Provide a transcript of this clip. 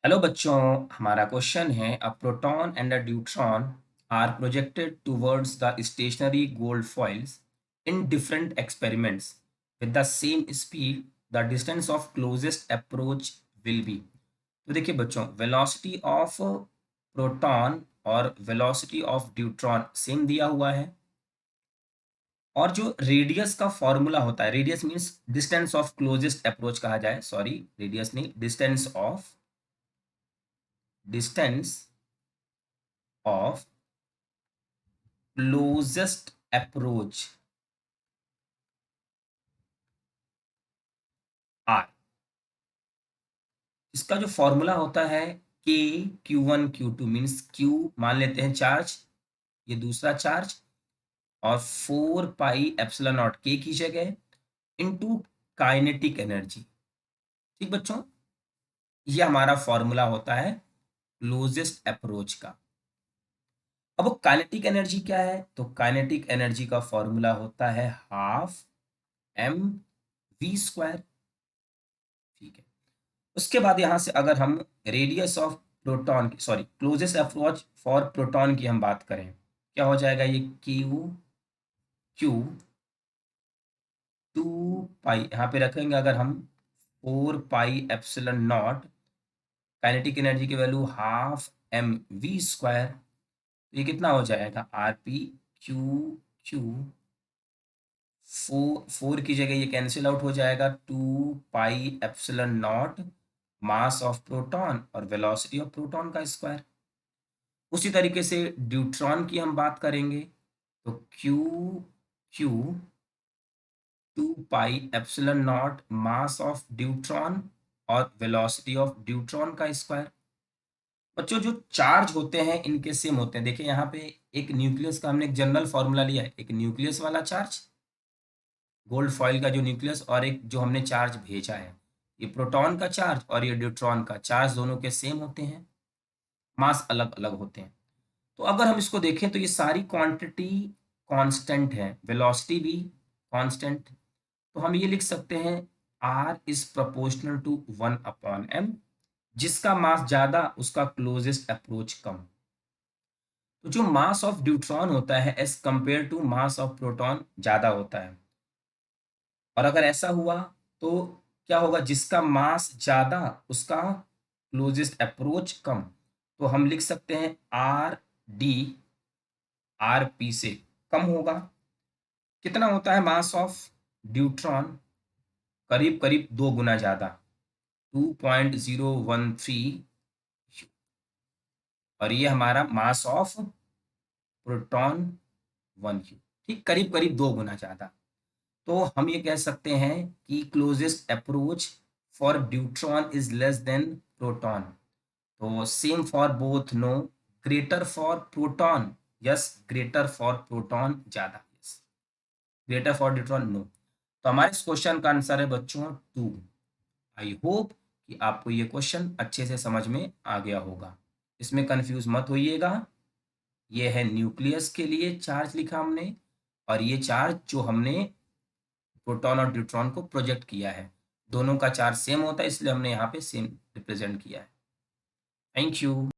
Hello बच्चों, हमारा question है a proton and a neutron are projected towards the stationary gold foils in different experiments with the same speed the distance of closest approach will be. तो देखिए बच्चों, velocity of proton और velocity of neutron same दिया हुआ है और जो radius का फॉर्मूला होता है, radius means distance of closest approach कहा जाए, सॉरी रेडियस नहीं, distance of closest approach R, इसका जो फॉर्मूला होता है के Q1 Q2 मीन्स Q मान लेते हैं चार्ज, ये दूसरा चार्ज, और 4 पाई एप्सिलॉन नॉट के की जगह इनटू काइनेटिक एनर्जी। ठीक बच्चों, ये हमारा फॉर्मूला होता है क्लोजेस्ट अप्रोच का। अब वो काइनेटिक एनर्जी क्या है, तो काइनेटिक एनर्जी का फॉर्मूला होता है हाफ mv²। ठीक है, उसके बाद यहाँ से अगर हम रेडियस ऑफ प्रोटॉन की, sorry closest approach for proton की हम बात करें, क्या हो जाएगा, ये क्यू 2 पाई यहाँ पे रखेंगे अगर हम 4 pi epsilon not, kinetic energy की वैल्यू ½ mv², तो ये कितना हो जाएगा आर पी क्यू। 4 की जगह ये कैंसिल आउट हो जाएगा, 2 pi epsilon not mass of proton और वेलोसिटी ऑफ प्रोटॉन का स्क्वायर। उसी तरीके से ड्यूट्रॉन की हम बात करेंगे, तो Q 2 pi epsilon not mass of deuteron और वेलोसिटी ऑफ ड्यूट्रॉन का स्क्वायर। बच्चों, जो चार्ज होते हैं इनके सेम होते हैं। देखिए यहाँ पे एक न्यूक्लियस का हमने एक जनरल फॉर्मूला लिया है, एक न्यूक्लियस वाला चार्ज, गोल्ड फॉइल का जो न्यूक्लियस, और एक जो हमने चार्ज भेजा है, ये प्रोटॉन का चार्ज और ये न्यूट्रॉन का चार्ज, दोनों के सेम होते हैं, मास अलग अलग होते हैं। तो अगर हम इसको देखें तो ये सारी क्वांटिटी कांस्टेंट है, वेलोसिटी भी कांस्टेंट। तो हम ये लिख सकते हैं are is proportional to 1/m, जिसका मास ज्यादा उसका क्लोजेस्ट अप्रोच कम। तो जो मास ऑफ ड्यूट्रॉन होता है as compare to mass of proton ज्यादा होता है, और अगर ऐसा हुआ तो क्या होगा, जिसका मास ज्यादा उसका क्लोजेस्ट अप्रोच कम। तो हम लिख सकते हैं आर डी आर पी से कम होगा। कितना होता है मास ऑफ ड्यूट्रॉन, करीब करीब 2 गुना ज्यादा, 2.013, और ये हमारा मास ऑफ प्रोटॉन 1 क्यू। ठीक, करीब करीब 2 गुना ज्यादा। तो हम ये कह सकते हैं कि closest approach for deuteron is less than proton. तो same for both, no, greater for proton, yes, greater for proton ज्यादा, yes, greater for neutron no. तो हमारे इस क्वेश्चन का आंसर है बच्चों 2। आई होप कि आपको ये क्वेश्चन अच्छे से समझ में आ गया होगा, इसमें कंफ्यूज मत होइएगा। ये है न्यूक्लियस के लिए चार्ज लिखा हमने, और ये चार्ज जो हमने प्रोटॉन और न्यूट्रॉन को प्रोजेक्ट किया है, दोनों का चार्ज सेम होता है, इसलिए हमने यहाँ पे सेम रिप्रेजेंट किया है। Thank you.